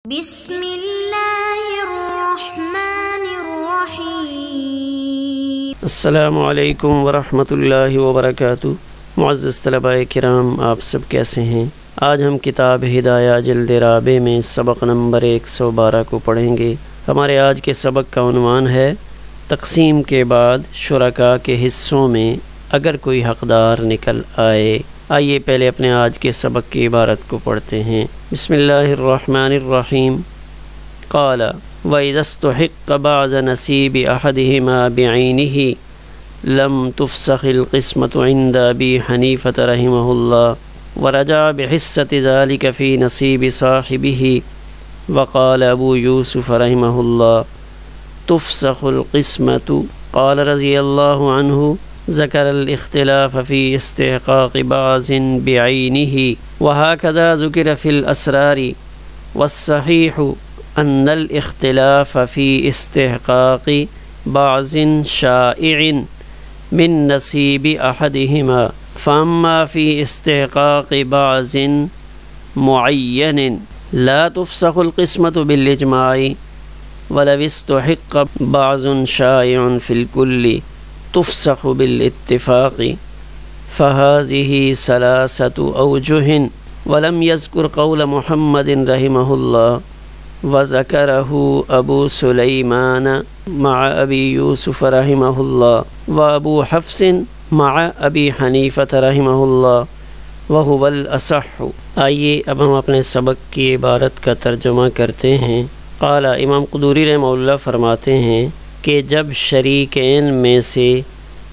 بسم اللہ الرحمن الرحیم۔ السلام علیکم ورحمۃ اللہ وبرکاتہ۔ معزز طلباء کرام، آپ سب کیسے ہیں؟ آج ہم کتاب ہدایہ جلد رابع میں سبق نمبر 112 کو پڑھیں گے۔ ہمارے آج کے سبق کا عنوان ہے تقسیم کے بعد شرکاء کے حصوں میں اگر کوئی حقدار نکل آئے۔ آئیے پہلے اپنے آج کے سبق کی عبارت کو پڑھتے ہیں۔ بسم اللہ الرحمن الرحیم۔ قال وَإِذَا اسْتُحِقَّ بَعْضَ نَصِيبِ أَحَدِهِمَا بِعَيْنِهِ لَمْ تُفْسَخِ الْقِسْمَةُ عِنْدَ أَبِي حَنِيفَةَ رَحِمَهُ اللَّهُ وَرَجَعَ بِحِصَّةِ ذَلِكَ فِي نَصِيبِ صَاحِبِهِ وَقَالَ أَبُو يُوسُفَ رَحِمَهُ اللَّهُ تُفْسَخُ الْقِسْمَةُ۔ قال رضي الله عنه ذكر الاختلاف في استحقاق بعض بعينه وهكذا ذكر في الأسرار، والصحيح أن الاختلاف في استحقاق بعض شائع من نصيب أحدهما، فأما في استحقاق بعض معين لا تفسخ القسمة بالإجماع، ولو استحق بعض شائع في الكل تفسخ بالاتفاق، فهذه ثلاثة أوجه، ولم يذكر قول محمد رحمه الله، وذكره أبو سليمان مع أبي يوسف رحمه الله، وأبو حفص مع أبي حنيفة رحمه الله، وهو الأصح۔ آئیے اب ہم اپنے سبق کی عبارت کا ترجمہ کرتے ہیں۔ قال امام قدوری رحمہ اللہ فرماتے ہیں کہ جب شریکین میں سے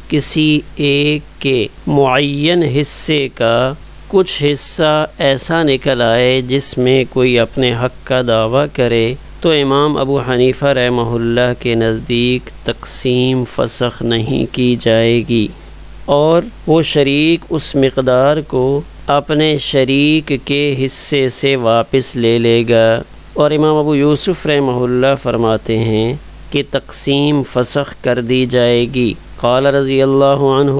کسی ایک کے معین حصے کا کچھ حصہ ایسا نکل آئے جس میں کوئی اپنے حق کا دعویٰ کرے، تو امام ابو حنیفہ رحمہ اللہ کے نزدیک تقسیم فسخ نہیں کی جائے گی، اور وہ شریک اس مقدار کو اپنے شریک کے حصے سے واپس لے لے گا۔ اور امام ابو یوسف رحمہ اللہ فرماتے ہیں کہ تقسیم فسخ کر دی جائے گی۔ قال رضی اللہ عنہ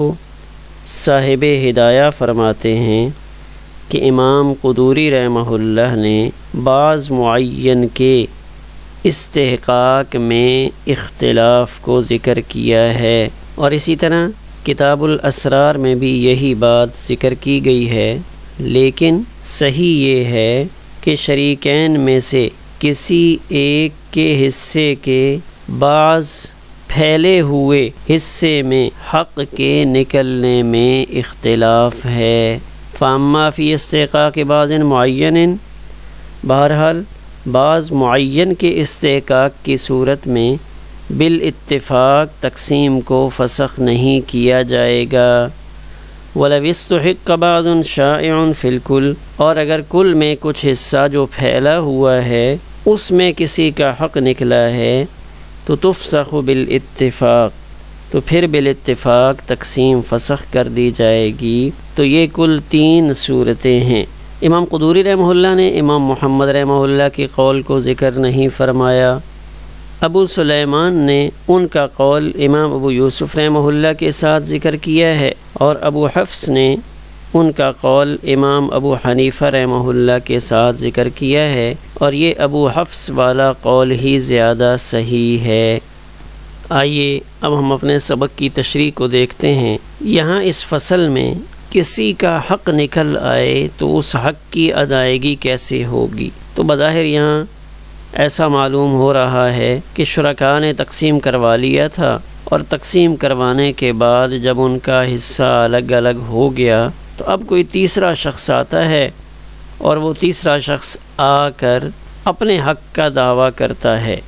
صاحب ہدایہ فرماتے ہیں کہ امام قدوری رحمہ اللہ نے بعض معین کے استحقاق میں اختلاف کو ذکر کیا ہے، اور اسی طرح کتاب الاسرار میں بھی یہی بات ذکر کی گئی ہے، لیکن صحیح یہ ہے کہ شریکین میں سے کسی ایک کے حصے کے بعض پھیلے ہوئے حصے میں حق کے نکلنے میں اختلاف ہے۔ فاما فی استحقاق بعض معین، بہرحال بعض معین کے استحقاق کی صورت میں بالاتفاق تقسیم کو فسخ نہیں کیا جائے گا۔ وَلَوِ اسْتُحِقَّ بَعْضٌ شَائِعٌ فِي الْكُلِّ، اور اگر کل میں کچھ حصہ جو پھیلا ہوا ہے اس میں کسی کا حق نکلا ہے تو تفسخ بالاتفاق، تو پھر بالاتفاق تقسیم فسخ کر دی جائے گی۔ تو یہ کل 3 صورتیں ہیں۔ امام قدوری رحمہ اللہ نے امام محمد رحمہ اللہ کے قول کو ذکر نہیں فرمایا، ابو سلیمان نے ان کا قول امام ابو یوسف رحمہ اللہ کے ساتھ ذکر کیا ہے، اور ابو حفص نے ان کا قول امام ابو حنیفہ رحمہ اللہ کے ساتھ ذکر کیا ہے، اور یہ ابو حفص والا قول ہی زیادہ صحیح ہے۔ آئیے اب ہم اپنے سبق کی تشریح کو دیکھتے ہیں۔ یہاں اس فصل میں کسی کا حق نکل آئے تو اس حق کی ادائیگی کیسے ہوگی؟ تو بظاہر یہاں ایسا معلوم ہو رہا ہے کہ شرکاء نے تقسیم کروا لیا تھا، اور تقسیم کروانے کے بعد جب ان کا حصہ الگ الگ ہو گیا تو اب کوئی تیسرا شخص آتا ہے، اور وہ تیسرا شخص آ کر اپنے حق کا دعویٰ کرتا ہے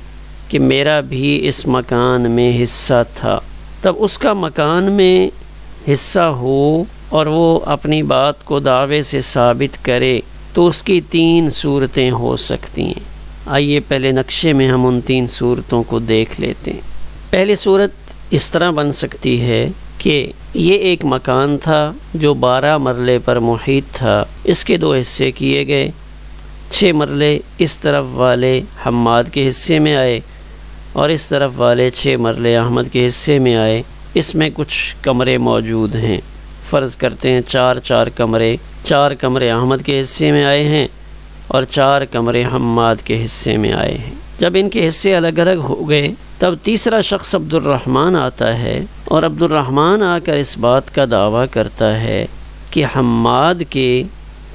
کہ میرا بھی اس مکان میں حصہ تھا۔ تب اس کا مکان میں حصہ ہو اور وہ اپنی بات کو دعوے سے ثابت کرے تو اس کی 3 صورتیں ہو سکتی ہیں۔ آئیے پہلے نقشے میں ہم ان 3 صورتوں کو دیکھ لیتے ہیں۔ پہلی صورت اس طرح بن سکتی ہے کہ یہ ایک مکان تھا جو 12 مرلے پر محیط تھا، اس کے 2 حصے کیے گئے، 6 مرلے اس طرف والے حماد کے حصے میں آئے اور اس طرف والے 6 مرلے احمد کے حصے میں آئے۔ اس میں کچھ کمرے موجود ہیں، فرض کرتے ہیں 4 کمرے 4 کمرے احمد کے حصے میں آئے ہیں اور 4 کمرے حماد کے حصے میں آئے ہیں۔ جب ان کے حصے الگ الگ ہو گئے تب تیسرا شخص عبد الرحمن آتا ہے، اور عبد الرحمن آ کر اس بات کا دعویٰ کرتا ہے کہ حماد کے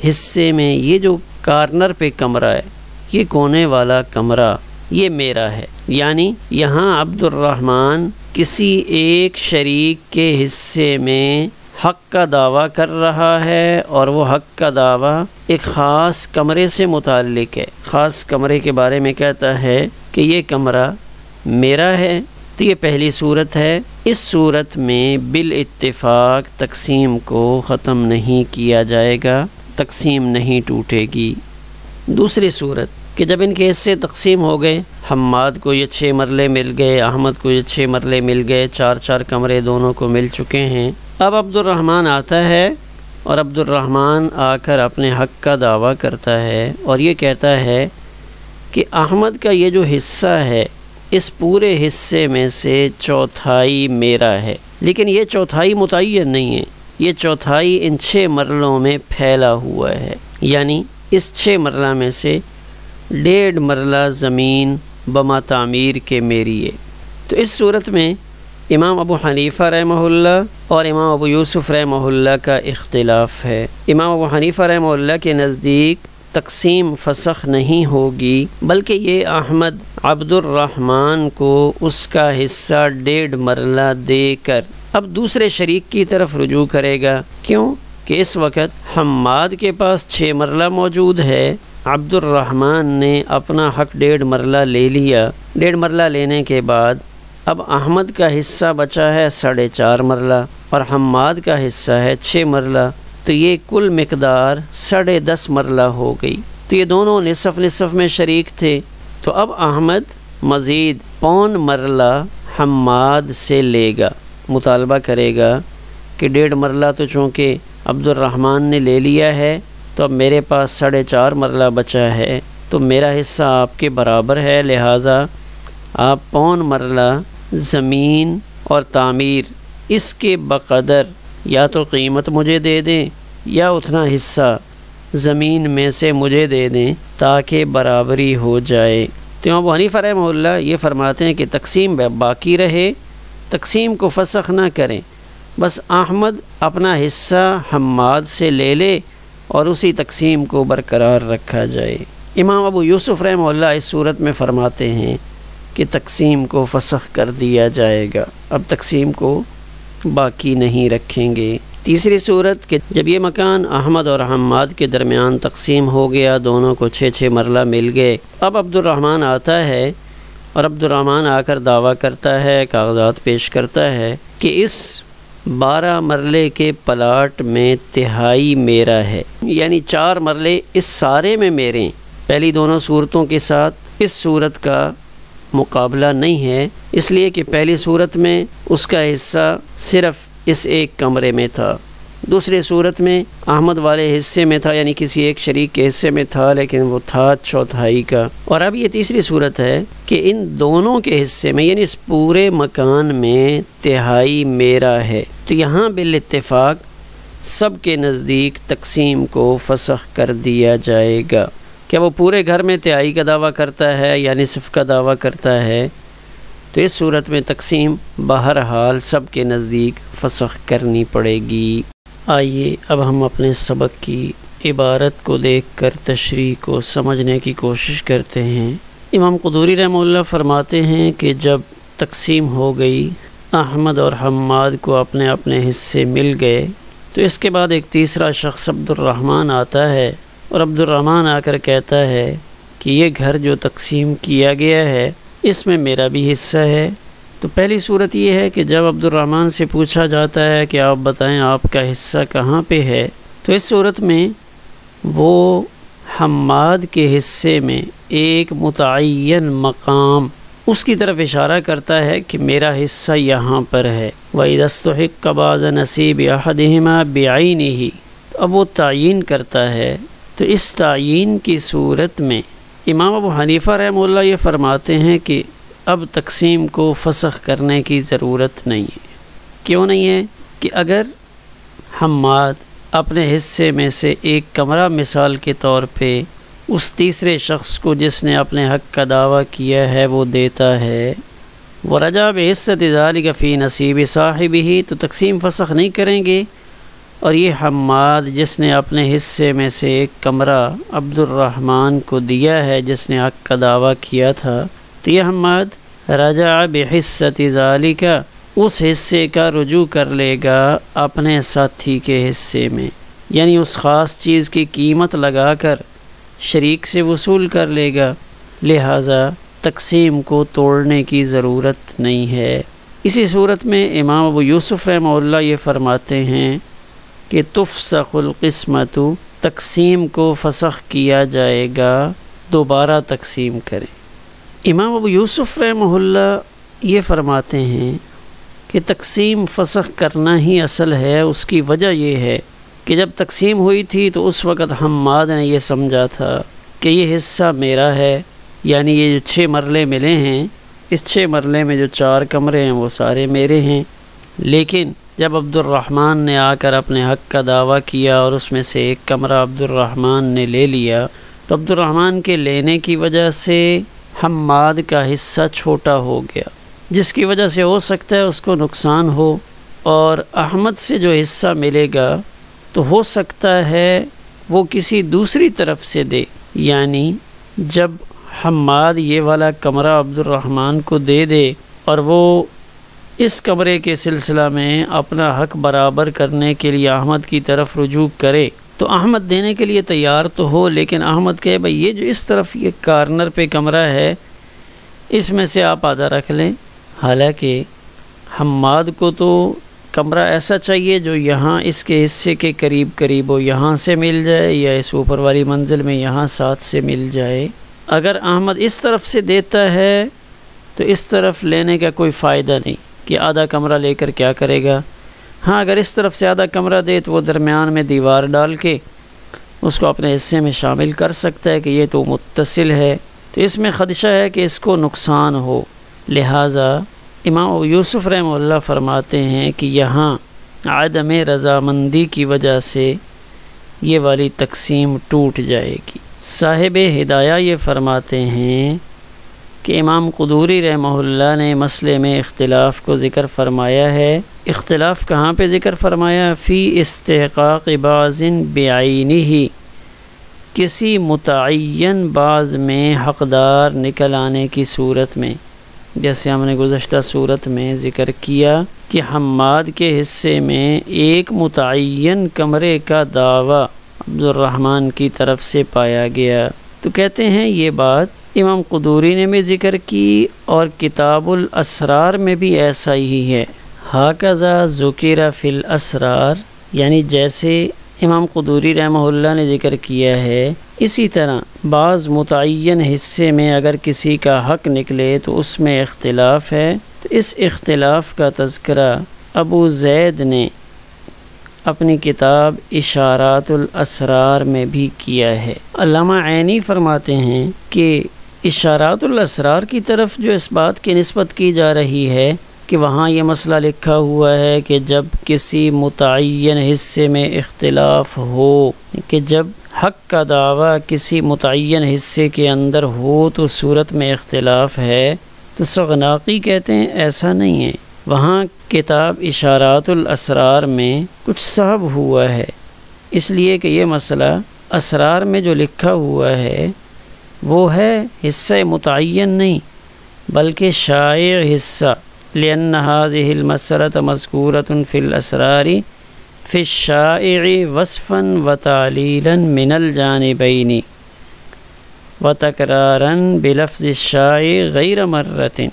حصے میں یہ جو کارنر پہ کمرہ ہے، یہ کونے والا کمرہ، یہ میرا ہے۔ یعنی یہاں عبد الرحمن کسی ایک شریک کے حصے میں حق کا دعویٰ کر رہا ہے، اور وہ حق کا دعویٰ ایک خاص کمرے سے متعلق ہے۔ خاص کمرے کے بارے میں کہتا ہے کہ یہ کمرہ میرا ہے۔ تو یہ پہلی صورت ہے۔ اس صورت میں بالاتفاق تقسیم کو ختم نہیں کیا جائے گا، تقسیم نہیں ٹوٹے گی۔ دوسری صورت کہ جب ان کے حصے تقسیم ہو گئے، حماد کو یہ 6 مرلے مل گئے، احمد کو یہ 6 مرلے مل گئے، 4 کمرے دونوں کو مل چکے ہیں۔ اب عبد الرحمن آتا ہے، اور عبد الرحمن آ کر اپنے حق کا دعویٰ کرتا ہے، اور یہ کہتا ہے کہ احمد کا یہ جو حصہ ہے، اس پورے حصے میں سے 1/4 میرا ہے، لیکن یہ 1/4 متعین نہیں ہے، یہ 1/4 ان 6 مرلوں میں پھیلا ہوا ہے۔ یعنی اس 6 مرلہ میں سے 1.5 مرلہ زمین بما تعمیر کے میری ہے۔ تو اس صورت میں امام ابو حنیفہ رحمہ اللہ اور امام ابو یوسف رحمہ اللہ کا اختلاف ہے۔ امام ابو حنیفہ رحمہ اللہ کے نزدیک تقسیم فسخ نہیں ہوگی، بلکہ یہ احمد عبد الرحمن کو اس کا حصہ 1.5 مرلہ دے کر اب دوسرے شریک کی طرف رجوع کرے گا۔ کیوں کہ اس وقت حماد کے پاس 6 مرلہ موجود ہے، عبد الرحمن نے اپنا حق 1.5 مرلہ لے لیا۔ 1.5 مرلہ لینے کے بعد اب احمد کا حصہ بچا ہے 4.5 مرلہ، اور حماد کا حصہ ہے 6 مرلہ، تو یہ کل مقدار 10.5 مرلہ ہو گئی۔ تو یہ دونوں نصف نصف میں شریک تھے، تو اب احمد مزید 1.25 مرلہ حماد سے لے گا، مطالبہ کرے گا کہ 1.5 مرلہ تو چونکہ عبد الرحمن نے لے لیا ہے، تو اب میرے پاس 4.5 مرلہ بچا ہے، تو میرا حصہ آپ کے برابر ہے، لہٰذا آپ 1.25 مرلہ زمین اور تعمیر اس کے بقدر یا تو قیمت مجھے دے دیں یا اتنا حصہ زمین میں سے مجھے دے دیں تاکہ برابری ہو جائے۔ تو امام ابو حنیفہ رحمہ اللہ یہ فرماتے ہیں کہ تقسیم باقی رہے، تقسیم کو فسخ نہ کریں، بس احمد اپنا حصہ حماد سے لے لے اور اسی تقسیم کو برقرار رکھا جائے۔ امام ابو یوسف رحمہ اللہ اس صورت میں فرماتے ہیں کہ تقسیم کو فسخ کر دیا جائے گا، اب تقسیم کو باقی نہیں رکھیں گے۔ تیسری صورت کہ جب یہ مکان احمد اور حماد کے درمیان تقسیم ہو گیا، دونوں کو 6 مرلہ مل گئے، اب عبد الرحمن آتا ہے، اور عبد الرحمن آ کر دعویٰ کرتا ہے، کاغذات پیش کرتا ہے کہ اس 12 مرلے کے پلاٹ میں 1/3 میرا ہے، یعنی 4 مرلے اس سارے میں میرے ہیں۔ پہلی دونوں صورتوں کے ساتھ اس صورت کا مقابلہ نہیں ہے، اس لیے کہ پہلی صورت میں اس کا حصہ صرف اس ایک کمرے میں تھا، دوسری صورت میں احمد والے حصے میں تھا، یعنی کسی ایک شریک کے حصے میں تھا، لیکن وہ تھا 1/4 کا۔ اور اب یہ تیسری صورت ہے کہ ان دونوں کے حصے میں، یعنی اس پورے مکان میں 1/3 میرا ہے، تو یہاں بالاتفاق سب کے نزدیک تقسیم کو فسخ کر دیا جائے گا۔ کیا وہ پورے گھر میں 1/3 کا دعویٰ کرتا ہے یا نصف کا دعویٰ کرتا ہے؟ تو اس صورت میں تقسیم بہرحال سب کے نزدیک فسخ کرنی پڑے گی۔ آئیے اب ہم اپنے سبق کی عبارت کو دیکھ کر تشریح کو سمجھنے کی کوشش کرتے ہیں۔ امام قدوری رحمہ اللہ فرماتے ہیں کہ جب تقسیم ہو گئی، احمد اور حماد کو اپنے اپنے حصے مل گئے، تو اس کے بعد ایک تیسرا شخص عبد الرحمن آتا ہے، اور عبد الرحمن آ کر کہتا ہے کہ یہ گھر جو تقسیم کیا گیا ہے اس میں میرا بھی حصہ ہے۔ تو پہلی صورت یہ ہے کہ جب عبد الرحمن سے پوچھا جاتا ہے کہ آپ بتائیں آپ کا حصہ کہاں پہ ہے، تو اس صورت میں وہ حماد کے حصے میں ایک متعین مقام اس کی طرف اشارہ کرتا ہے کہ میرا حصہ یہاں پر ہے۔ وَإِذَا اسْتُحِقَّ بَعْضُ نَصِيبِ أَحَدِهِمَا بِعَيْنِهِ، اب وہ تعیین کرتا ہے، تو اس تعیین کی صورت میں امام ابو حنیفہ رحمہ اللہ یہ فرماتے ہیں کہ اب تقسیم کو فسخ کرنے کی ضرورت نہیں ہے۔ کیوں نہیں ہے؟ کہ اگر حماد اپنے حصے میں سے ایک کمرہ مثال کے طور پہ اس تیسرے شخص کو جس نے اپنے حق کا دعویٰ کیا ہے وہ دیتا ہے۔ وَرَجَعَ بِحِصَّةِ ذَلِكَ فِي نَصِيبِ صَاحِبِهِ، تو تقسیم فسخ نہیں کریں گے۔ اور یہ حماد جس نے اپنے حصے میں سے ایک کمرہ عبد الرحمن کو دیا ہے جس نے حق کا دعویٰ کیا تھا، تو یہ حماد رجع بحصۃ ذالک، اس حصے کا رجوع کر لے گا اپنے ساتھی کے حصے میں، یعنی اس خاص چیز کی قیمت لگا کر شریک سے وصول کر لے گا، لہٰذا تقسیم کو توڑنے کی ضرورت نہیں ہے۔ اسی صورت میں امام ابو یوسف رحمہ اللہ یہ فرماتے ہیں کہ تفسخ القسمت، تقسیم کو فسخ کیا جائے گا، دوبارہ تقسیم کریں۔ امام ابو یوسف رحمہ اللہ یہ فرماتے ہیں کہ تقسیم فسخ کرنا ہی اصل ہے۔ اس کی وجہ یہ ہے کہ جب تقسیم ہوئی تھی تو اس وقت حماد نے یہ سمجھا تھا کہ یہ حصہ میرا ہے، یعنی یہ جو 6 مرلے ملے ہیں، اس 6 مرلے میں جو 4 کمرے ہیں وہ سارے میرے ہیں۔ لیکن جب عبد الرحمن نے آ کر اپنے حق کا دعویٰ کیا اور اس میں سے ایک کمرہ عبد الرحمن نے لے لیا، تو عبد الرحمن کے لینے کی وجہ سے حماد کا حصہ چھوٹا ہو گیا، جس کی وجہ سے ہو سکتا ہے اس کو نقصان ہو، اور احمد سے جو حصہ ملے گا تو ہو سکتا ہے وہ کسی دوسری طرف سے دے، یعنی جب حماد یہ والا کمرہ عبد الرحمن کو دے دے اور وہ اس کمرے کے سلسلہ میں اپنا حق برابر کرنے کے لیے احمد کی طرف رجوع کرے تو احمد دینے کے لیے تیار تو ہو، لیکن احمد کہے بھائی یہ جو اس طرف یہ کارنر پہ کمرہ ہے اس میں سے آپ آدھا رکھ لیں، حالانکہ حماد کو تو کمرہ ایسا چاہیے جو یہاں اس کے حصے کے قریب قریب ہو، یہاں سے مل جائے یا اس اوپر والی منزل میں یہاں ساتھ سے مل جائے۔ اگر احمد اس طرف سے دیتا ہے تو اس طرف لینے کا کوئی فائدہ نہیں کہ آدھا کمرہ لے کر کیا کرے گا۔ ہاں اگر اس طرف سے آدھا کمرہ دے تو وہ درمیان میں دیوار ڈال کے اس کو اپنے حصے میں شامل کر سکتا ہے کہ یہ تو متصل ہے، تو اس میں خدشہ ہے کہ اس کو نقصان ہو، لہٰذا امام ابو یوسف رحمہ اللہ فرماتے ہیں کہ یہاں عدم رضامندی کی وجہ سے یہ والی تقسیم ٹوٹ جائے گی۔ صاحب ہدایہ یہ فرماتے ہیں کہ امام قدوری رحمہ اللہ نے مسئلے میں اختلاف کو ذکر فرمایا ہے۔ اختلاف کہاں پہ ذکر فرمایا؟ فی استحقاق بعض بعینہ، کسی متعین بعض میں حقدار نکل آنے کی صورت میں، جیسے ہم نے گزشتہ صورت میں ذکر کیا کہ حماد کے حصے میں ایک متعین کمرے کا دعویٰ عبد الرحمن کی طرف سے پایا گیا، تو کہتے ہیں یہ بات امام قدوری نے بھی ذکر کی اور کتاب الاسرار میں بھی ایسا ہی ہے۔ ہاکذا ذکر فی الاسرار، یعنی جیسے امام قدوری رحمہ اللہ نے ذکر کیا ہے اسی طرح بعض متعین حصے میں اگر کسی کا حق نکلے تو اس میں اختلاف ہے، تو اس اختلاف کا تذکرہ ابو زید نے اپنی کتاب اشارات الاسرار میں بھی کیا ہے۔ علامہ عینی فرماتے ہیں کہ اشارات الاسرار کی طرف جو اس بات کی نسبت کی جا رہی ہے کہ وہاں یہ مسئلہ لکھا ہوا ہے کہ جب کسی متعین حصے میں اختلاف ہو، کہ جب حق کا دعویٰ کسی متعین حصے کے اندر ہو تو صورت میں اختلاف ہے، تو سغناقی کہتے ہیں ایسا نہیں ہے، وہاں کتاب اشارات الاسرار میں کچھ صحب ہوا ہے، اس لیے کہ یہ مسئلہ اسرار میں جو لکھا ہوا ہے وہ ہے حصہ متعین نہیں بلکہ شائع حصہ، لأن هذه المسألة مذكورة في الأسرار في الشائع وصفا وتعليلا من الجانبين وتكرارا بلفظ الشائع غير مرة۔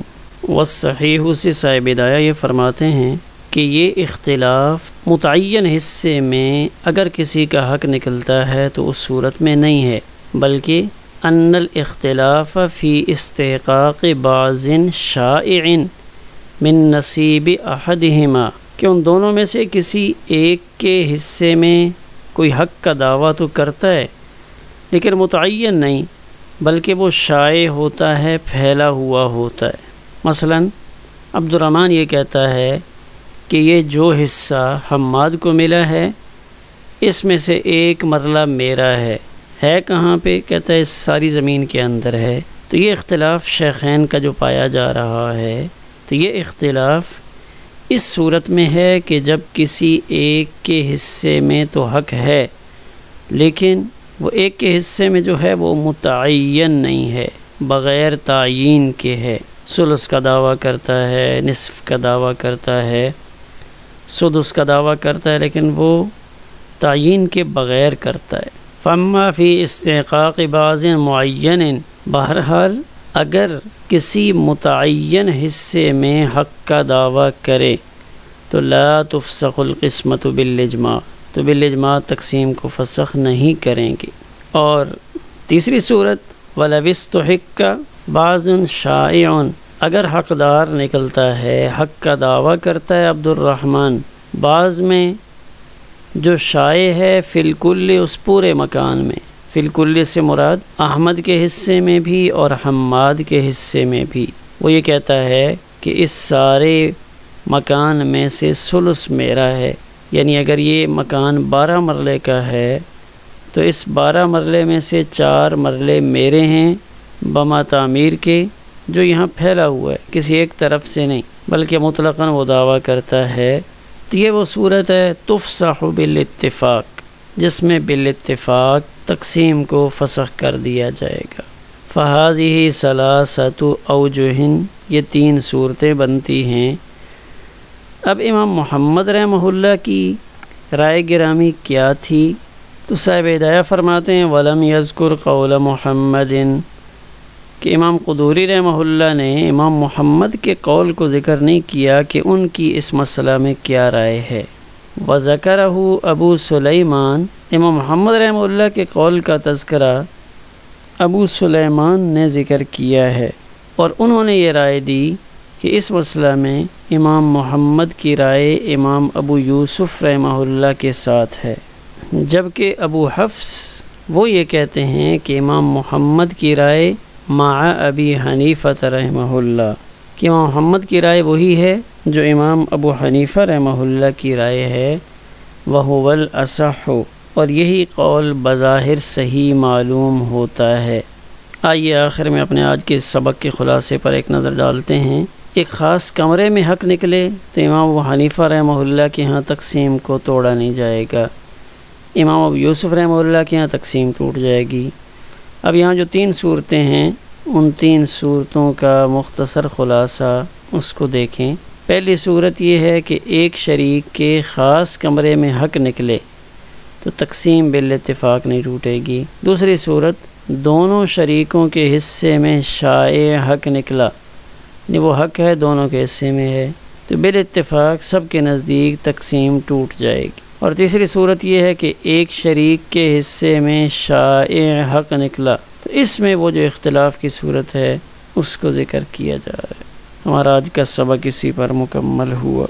والصحیح سے صاحب ہدایہ یہ فرماتے ہیں کہ یہ اختلاف متعین حصے میں اگر کسی کا حق نکلتا ہے تو اس صورت میں نہیں ہے، بلکہ ان الاختلاف فی استحقاق بعض شائع من نصیب احدہما، کہ ان دونوں میں سے کسی ایک کے حصے میں کوئی حق کا دعویٰ تو کرتا ہے لیکن متعین نہیں بلکہ وہ شائع ہوتا ہے، پھیلا ہوا ہوتا ہے۔ مثلا عبد الرحمن یہ کہتا ہے کہ یہ جو حصہ حماد کو ملا ہے اس میں سے ایک مرلہ میرا ہے، ہے کہاں پہ؟ کہتا ہے اس ساری زمین کے اندر ہے۔ تو یہ اختلاف شیخین کا جو پایا جا رہا ہے، تو یہ اختلاف اس صورت میں ہے کہ جب کسی ایک کے حصے میں تو حق ہے، لیکن وہ ایک کے حصے میں جو ہے وہ متعین نہیں ہے، بغیر تعین کے ہے۔ ثلث کا دعویٰ کرتا ہے، نصف کا دعویٰ کرتا ہے، سدس کا دعویٰ کرتا ہے، لیکن وہ تعین کے بغیر کرتا ہے۔ فَأَمَّا فِي اسْتِحْقَاقِ بَعْضٍ مُعَيَّنٍ، بہرحال اگر کسی متعین حصے میں حق کا دعویٰ کرے تو لا تفسخ القسمۃ بالاجماع، تو بالاجماع تقسیم کو فسخ نہیں کریں گے۔ اور تیسری صورت وَلَوِ اسْتُحِقَّ بَعْضٌ شَائِعٌ، اگر حقدار نکلتا ہے، حق کا دعویٰ کرتا ہے عبد الرحمن، بعض میں جو شائع ہے فی الکل، اس پورے مکان میں، فی الکل سے مراد احمد کے حصے میں بھی اور حماد کے حصے میں بھی، وہ یہ کہتا ہے کہ اس سارے مکان میں سے ثلث میرا ہے، یعنی اگر یہ مکان 12 مرلے کا ہے تو اس 12 مرلے میں سے 4 مرلے میرے ہیں بما تعمیر کے، جو یہاں پھیلا ہوا ہے، کسی ایک طرف سے نہیں بلکہ مطلقاً وہ دعویٰ کرتا ہے۔ تو یہ وہ صورت ہے تفسخ بالاتفاق، جس میں بالاتفاق تقسیم کو فسخ کر دیا جائے گا۔ فہذہ ثلاثۃ اوجہ، یہ 3 صورتیں بنتی ہیں۔ اب امام محمد رحمہ اللہ کی رائے گرامی کیا تھی؟ تو صاحب ہدایہ فرماتے ہیں وَلَمْ يَذْكُرْ قَوْلَ مُحَمَّدٍ، کہ امام قدوری رحمہ اللہ نے امام محمد کے قول کو ذکر نہیں کیا کہ ان کی اس مسئلہ میں کیا رائے ہے۔ وَذَكَرَهُ ابو سلیمان، امام محمد رحمہ اللہ کے قول کا تذکرہ ابو سلیمان نے ذکر کیا ہے، اور انہوں نے یہ رائے دی کہ اس مسئلہ میں امام محمد کی رائے امام ابو یوسف رحمہ اللہ کے ساتھ ہے، جبکہ ابو حفص وہ یہ کہتے ہیں کہ امام محمد کی رائے مع ابی حنیفہ رحمہ اللہ، کہ امام محمد کی رائے وہی ہے جو امام ابو حنیفہ رحمہ اللہ کی رائے ہے، وَهُوَ الْأَصَحُّ، اور یہی قول بظاہر صحیح معلوم ہوتا ہے۔ آئیے آخر میں اپنے آج کے سبق کے خلاصے پر ایک نظر ڈالتے ہیں۔ ایک خاص کمرے میں حق نکلے تو امام ابو حنیفہ رحمہ اللہ کے ہاں تقسیم کو توڑا نہیں جائے گا، امام ابو یوسف رحمہ اللہ کے ہاں تقسیم ٹوٹ جائے گی۔ اب یہاں جو 3 صورتیں ہیں، ان 3 صورتوں کا مختصر خلاصہ اس کو دیکھیں۔ پہلی صورت یہ ہے کہ ایک شریک کے خاص کمرے میں حق نکلے تو تقسیم بالاتفاق نہیں ٹوٹے گی۔ دوسری صورت دونوں شریکوں کے حصے میں شائع حق نکلا، یعنی وہ حق ہے دونوں کے حصے میں ہے، تو بالاتفاق سب کے نزدیک تقسیم ٹوٹ جائے گی۔ اور تیسری صورت یہ ہے کہ ایک شریک کے حصے میں شائع حق نکلا، تو اس میں وہ جو اختلاف کی صورت ہے اس کو ذکر کیا جا رہا ہے۔ ہمارا آج کا سبق اسی پر مکمل ہوا۔